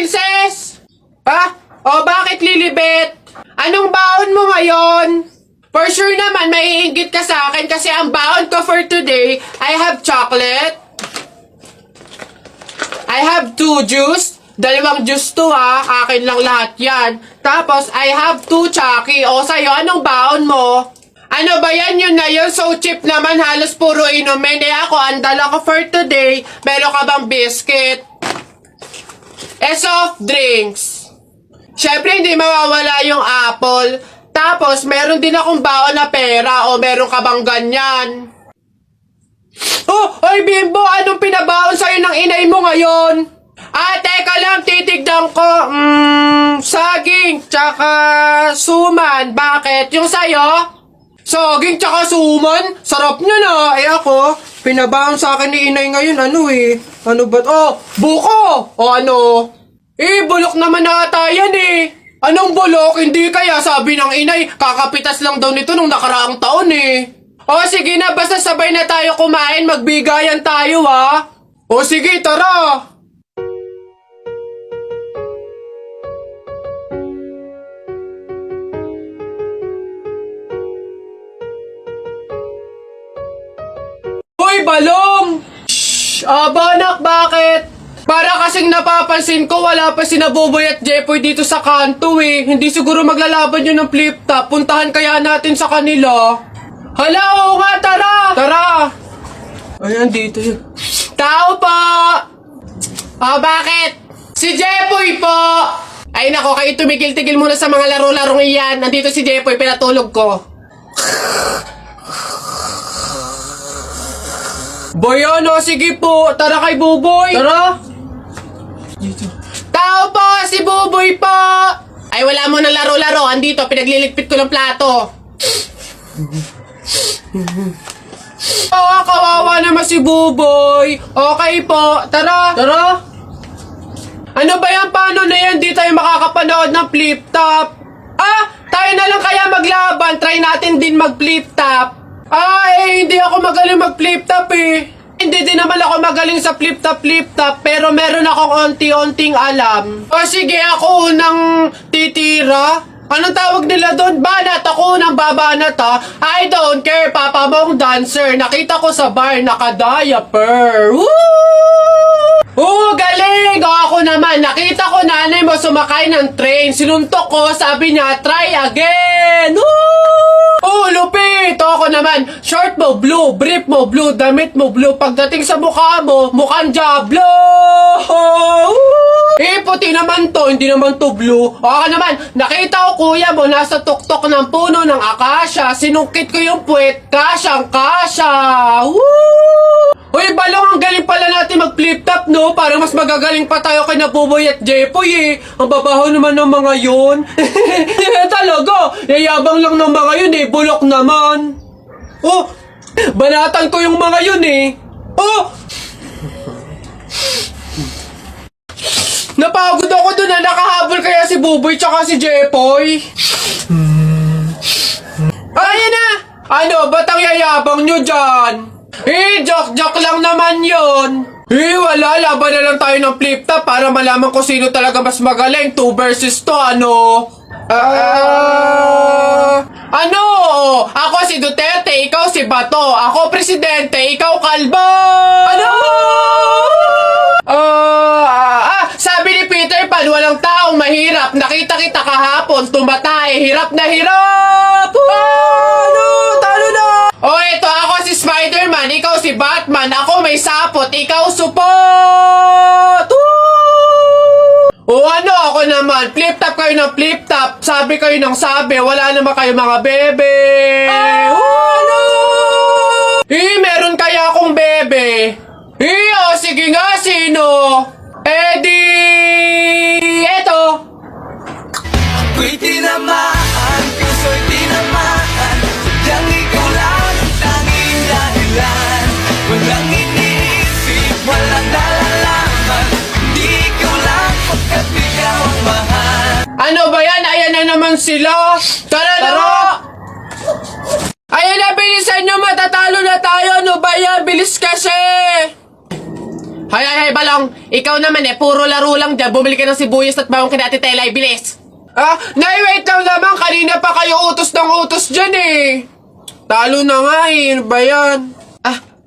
princess? Ah? O bakit Lilibet? Anong baon mo ngayon? For sure naman, maiinggit ka sa akin kasi ang baon ko for today, I have chocolate. I have 2 juice. Dalawang juice to ha. Akin lang lahat yan. Tapos, I have 2 Chucky. O sa'yo, anong baon mo? Ano ba yan yun na yun? So cheap naman, halos puro inumin. Eh ako, ang dala ko for today, meron ka bang biscuit? Soft drinks. Syempre, hindi mawawala yung apple. Tapos, meron din akong baon na pera. O meron ka bang ganyan? Oh, ay Bimbo, anong pinabaon sa'yo ng inay mo ngayon? Teka lang, titigdan ko. Saging, tsaka suman. Bakit? Yung sa'yo? Saging, tsaka suman? Sarap nyo na. Eh ako, pinabaon sa akin ni inay ngayon, Ano ba? Oh, buko! O ano? Bulok naman ata yan Anong bulok? Hindi kaya sabi ng inay, kakapitas lang daw nito nung nakaraang taon O sige na, basta sabay na tayo kumain, magbigayan tayo O sige, tara! Hoy, Balong! Shhh! Banak, bakit? Para kasing napapansin ko, wala pa si Naboboy at Jepoy dito sa kanto Hindi siguro maglalaban yun ng flip-top. Puntahan kaya natin sa kanila. Hala, oo nga, tara! Tara! Ayan, dito yun. Tao po! Bakit? Si Jepoy po! Ay nako, kayo tumigil-tigil muna sa mga laro-larong iyan. Nandito si Jepoy, pinatulog ko. Boy, sige po. Tara kay Buboy. Tara. Dito. Tao po, si Buboy po. Ay, wala mo na laro-laro. Andito, pinagliligpit ko ng plato. Kawawa naman si Buboy. Okay po. Tara. Tara. Ano ba yan? Paano na yan? Di tayo makakapanood ng flip-top. Tayo na lang kaya maglaban. Try natin din mag-flip-top. Hindi ako magaling mag-flip-top Hindi din naman ako magaling sa flip-top, pero meron akong onti-onting alam. O sige, ako unang titira. Anong tawag nila doon? Banat, ako unang babanat I don't care, papa mong dancer. Nakita ko sa bar, naka-diaper. Woo! Galing! Ako naman, nakita ko nanay mo sumakay ng train. Sinuntok ko, sabi niya, try again! Lupit! Ako naman, short mo blue, brief mo blue, damit mo blue. Pagdating sa mukha mo, mukhang Diablo! Puti naman to, hindi naman to blue. Ako naman, nakita ko kuya mo nasa tuktok ng puno ng akasya. Sinungkit ko yung puwet, kasyang-kasya! Uy, Balong, ang galing pala natin mag-flip-top, no? Parang mas magagaling pa tayo kay Naboboy at Jepoy, Ang babaho naman ng mga yun. Talaga, yayabang lang ng mga yun, bulok naman. Banatan ko yung mga yun, Napagod ako dun nakahabol kaya si Buboy tsaka si Jepoy. Ayan na! Ano, ba't ang yayabang nyo dyan? Joke lang naman yun. Wala, laban na lang tayo ng flip-top para malaman ko sino talaga mas magaling. 2 versus 2, ano? Ano? Ako si Duterte, ikaw si Bato. Ako presidente, ikaw kalbo. Ano? Sabi ni Peter Pan, walang taong mahirap. Nakita kita kahapon, tumatay. Hirap na hirap. Talo na. Ito ako si Spider-Man, ikaw si Batman. Ako may sapot, ikaw support. Ano ako naman? Flip-top kayo ng flip-top. Sabi kayo ng sabi. Wala naman kayo mga bebe. Ano? Meron kaya akong bebe. Sige nga, sino? Eto. Ako'y tinamaan, puso'y tinamaan. Sadyang ikaw lang ang tanging dahilan. Walang iniisip, walang nalalaman. Hindi ikaw lang pagkat ikaw ang mahal. Ano ba yan? Ayan na naman sila. Tara! Ayan na, bilisan nyo, matatalo na tayo. Ano ba yan? Bilis kasi. Hay, Balong. Ikaw naman puro laro lang dyan. Bumili ka ng sibuyas at bawang kina Ate Tela, bilis. Nay, wait lang naman. Kanina pa kayo utos ng utos dyan Talo na nga Ano ba yan?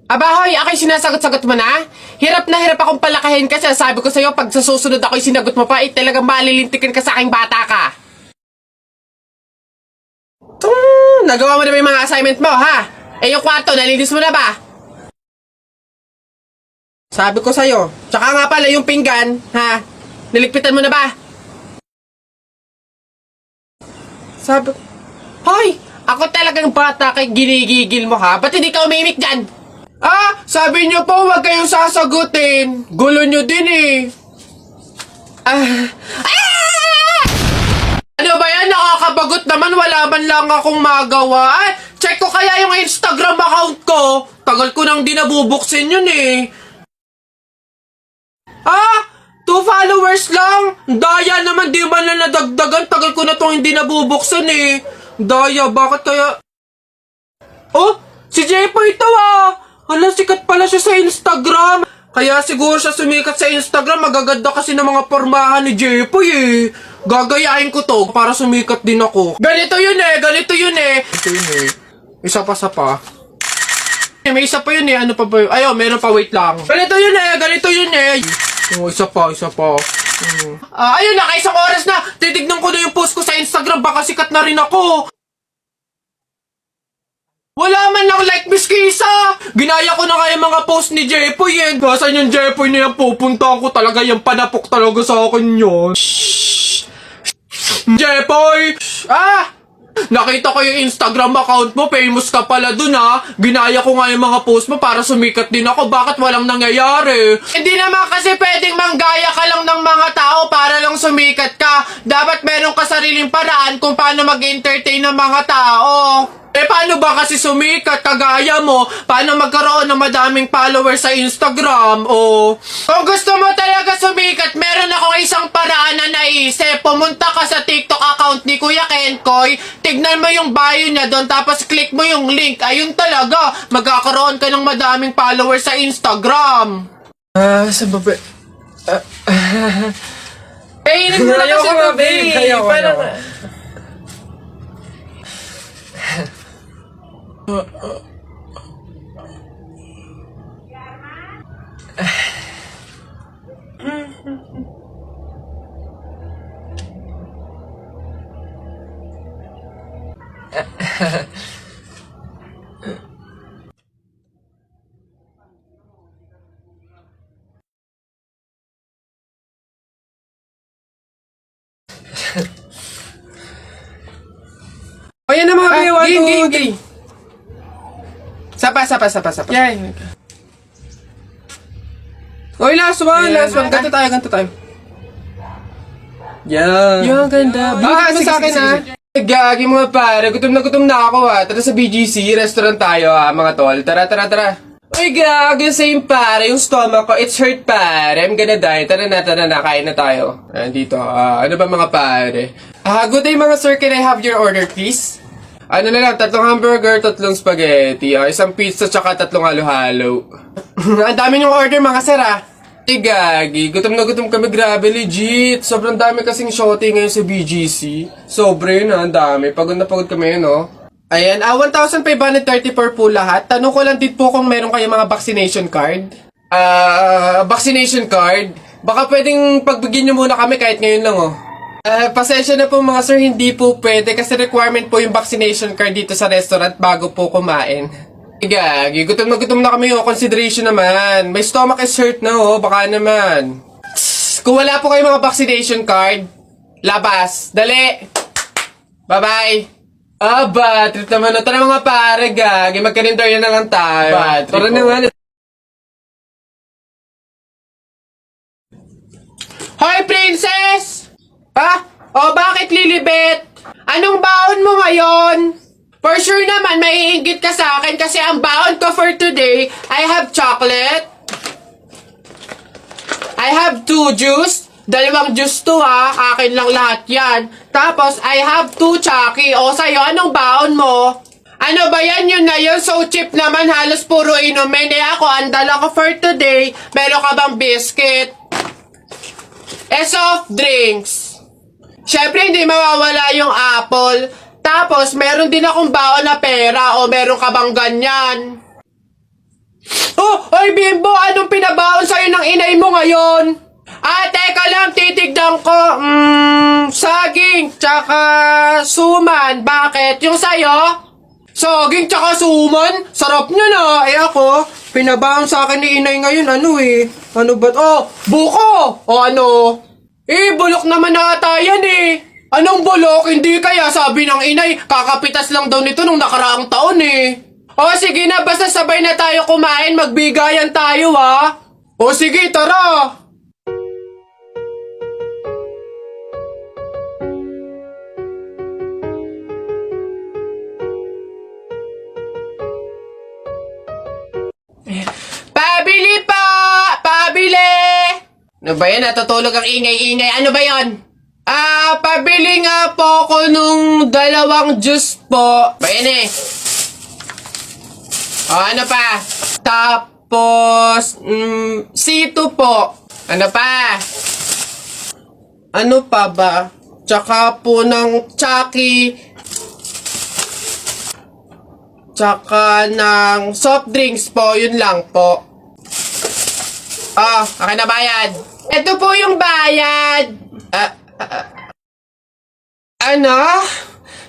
Abahoy, ako'y sinasagot-sagot mo na? Hirap na hirap akong palakahin kasi sabi ko sa'yo, pag sa susunod ako'y sinagot mo pa, talagang malilintikin ka sa aking bata ka. Nagawa mo na ba yung mga assignment mo, ha? Yung kwarto, nalinis mo na ba? Sabi ko sa'yo. Tsaka nga pala yung pinggan, ha? Niligpitan mo na ba? Sabi ko, hoy! Ako talagang bata kay ginigigil mo, ha? Ba't hindi ka umimik dyan? Sabi niyo po huwag kayong sasagutin. Gulo niyo din Ano ba yan? Nakakabagot naman. Wala man lang akong magawa. Check ko kaya yung Instagram account ko. Tagal ko nang di nabubuksin yun 2 followers lang. Daya naman, di man na nadagdagan. Tagal ko na tong hindi nabubuksan Daya, bakit kaya? Si Jepo ito Hala, sikat pala siya sa Instagram. Kaya siguro siya sumikat sa Instagram. Magaganda kasi ng mga pormahan ni Jepo Gagayahin ko to para sumikat din ako. Ganito yun Ito yun Isa pa. May isa pa yun Ano pa ba yun? Ayaw, meron pa, wait lang. Ganito yun Isa pa. Ayun na, isang oras na. Titignan ko na yung post ko sa Instagram. Baka sikat na rin ako. Wala man lang like, Miss Kisa! Ginaya ko na kaya mga post ni Jepoy Basan yung Jepoy na yan, pupunta ako talaga yung panapok talaga sa akin yun. Jepoy! Nakita ko yung Instagram account mo, famous ka pala dun Ginaya ko nga yung mga post mo para sumikat din ako, bakit walang nangyayari? Hindi naman kasi pwedeng manggaya ka lang ng mga tao para lang sumikat ka. Dapat meron ka sariling paraan kung paano mag-entertain ng mga tao. Paano ba kasi sumikat kagaya mo? Paano magkaroon ng madaming followers sa Instagram? Kung gusto mo talaga sumikat, meron akong isang paraan na naisip. Pumunta ka sa TikTok account ni Kuya Kenkoy, tignan mo yung bio niya doon, tapos click mo yung link. Ayun talaga, magkakaroon ka ng madaming followers sa Instagram. Sa baba... Kainin mo na kasi ito, babe. Parang... Ayan na mga biwa. Game. Sapa. Yan. Last one. Ganto tayo. Yan. Yung ganda. Sige, sa akin Gagi mga pare, gutom na ako Tara sa BGC, restaurant tayo mga tol. Tara. Uy, gagi, same pare, yung stomach ko, it's hurt pare. I'm gonna die. Tara na, kain na tayo. Dito, ano ba mga pare? Good day mga sir, can I have your order please? Ano na lang, 3 hamburger, 3 spaghetti, 1 pizza, tsaka 3 halo-halo. Ang dami niyong order mga sir Gagi, gutom na gutom kami, grabe, legit. Sobrang dami kasing shorty ngayon sa BGC. Sobre ang dami. Pagod na pagod kami Ayan, 1,534 po lahat. Tanong ko lang din po kung meron kayong mga vaccination card. Vaccination card? Baka pwedeng pagbigyan nyo muna kami kahit ngayon lang pasensya na po mga sir, hindi po pwede kasi requirement po yung vaccination card dito sa restaurant bago po kumain. Gagi, gutom na kami consideration naman. My stomach is hurt na baka naman. Kung wala po kayong mga vaccination card, labas, dali. Bye-bye. Bad trip naman Tara mga pare, gagi, magka-render na lang tayo. Bad trip. Tara naman. Hoy, princess! Bakit Lilibet? Anong baon mo ngayon? For sure naman, maiinggit ka sa akin kasi ang baon ko for today, I have chocolate. I have 2 juice. 2 juice to Akin lang lahat yan. Tapos, I have 2 Chucky. Sa'yo, anong baon mo? Ano ba yan? Yun na yun. So cheap naman. Halos puro inumin. Eh ako, ang dala ko for today. Meron ka bang biscuit? Soft drinks. Syempre, hindi mawawala yung apple. Tapos, meron din akong baon na pera. O meron ka bang ganyan? Oh! Ay, Bimbo! Anong pinabaon sa'yo ng inay mo ngayon? Teka lang. Titigdan ko. Saging. Tsaka suman. Bakit? Yung sa'yo? Saging tsaka suman? Sarap nyo na. Eh ako, pinabaon sa akin ni inay ngayon. Ano ba? Oh, buko! O ano? Bulok naman ata yan eh. Anong bulok? Hindi kaya sabi ng inay, kakapitas lang daw nito nung nakaraang taon eh. O sige na, basta sabay na tayo kumain, magbigayan tayo ha. O sige, tara. Pabili pa! Pabili! Ano ba yan? Natutulog ang ingay-ingay. Ano ba yan? Pabili nga po ako nung 2 juice po. Ba yan eh? Ano pa? Tapos, C2 po. Ano pa? Ano pa ba? Tsaka po ng Chucky. Tsaka ng soft drinks po. Yun lang po. Akin na bayad. Ito po yung bayad. Ano?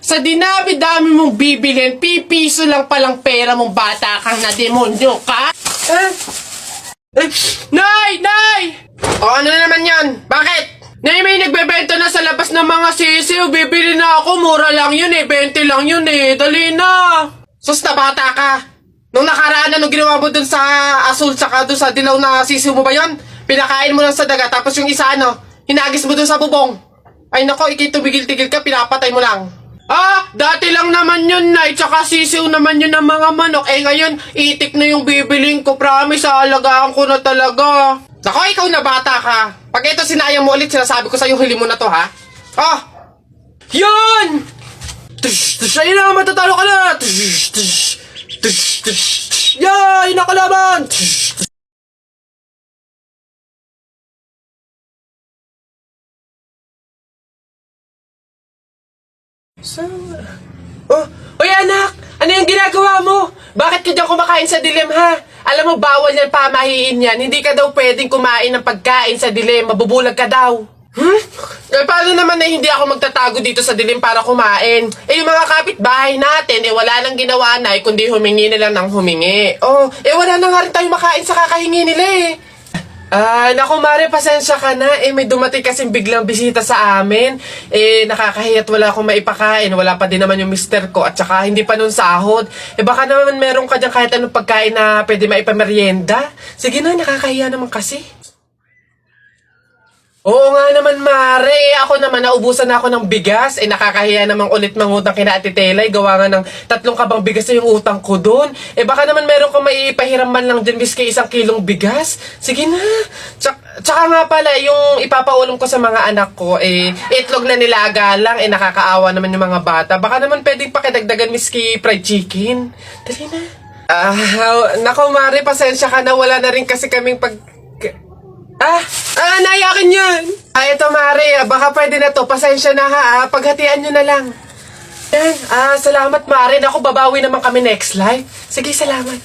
Sa dinami-dami mong bibilhin, pipiso lang palang pera mong bata kang na demonyo ka? Nay! Nay! Ano na naman yan? Bakit? Nay, may nagbebenta na sa labas ng mga sisiw. Bibili na ako. Mura lang yun eh. 20 lang yun eh. Dali na. Sus na bata ka. Nung nakaraan na, nung ginawa mo dun sa asul tsaka dun sa dilaw na sisiw mo ba yun? Pinakain mo lang sa daga, tapos yung isa hinagis mo dun sa bubong. Ay nako, tumigil-tigil ka, pinapatay mo lang. Dati lang naman yun, Nay, tsaka sisiw naman yun ng mga manok. Ngayon, itik na yung bibiling ko, promise, aalagaan ko na talaga. Nako, ikaw na bata ka. Pag ito sinayang mo ulit, sinasabi ko sa'yo, huli mo na to, ha? Yun! Ayun na, matatalo ka na! Yay! Nakalaban! Uy anak! Ano yung ginagawa mo? Bakit ka dyan kumakain sa dilim ha? Alam mo, bawal yan, pamahiin yan. Hindi ka daw pwedeng kumain ng pagkain sa dilim. Mabubulag ka daw. Paano naman na hindi ako magtatago dito sa dilim para kumain? Yung mga kapitbahay natin, wala nang ginawa na, kundi humingi nila ng humingi. Wala na nga rin tayo makain sa kakahingi nila eh. Naku Mare, pasensya ka na. May dumating kasing biglang bisita sa amin. Nakakahiya't wala akong maipakain. Wala pa din naman yung mister ko. At saka hindi pa nun sahod. Baka naman meron ka dyan kahit anong pagkain na pwede maipamerienda. Sige na, nakakahiya naman kasi. Oo nga naman, Mare. Ako naman, naubusan na ako ng bigas. Nakakahiya namang ulit mangutang kina Ate Telay. Gawa nga ng 3 kabang bigas na yung utang ko doon. Baka naman meron kang maipahiram man lang dyan, miski 1 kilong bigas. Sige na. Tsaka nga pala, yung ipapaulam ko sa mga anak ko, itlog na nilaga lang. Nakakaawa naman yung mga bata. Baka naman pwedeng pakidagdagan, miski fried chicken. Dali na. Nako, Mare, pasensya ka na. Wala na rin kasi kaming nayakin yun. Ito Mare, baka pwede na to. Pasensya na ha, paghatian nyo na lang. Yan, salamat Mare. Naku, babawi naman kami next live. Sige, salamat.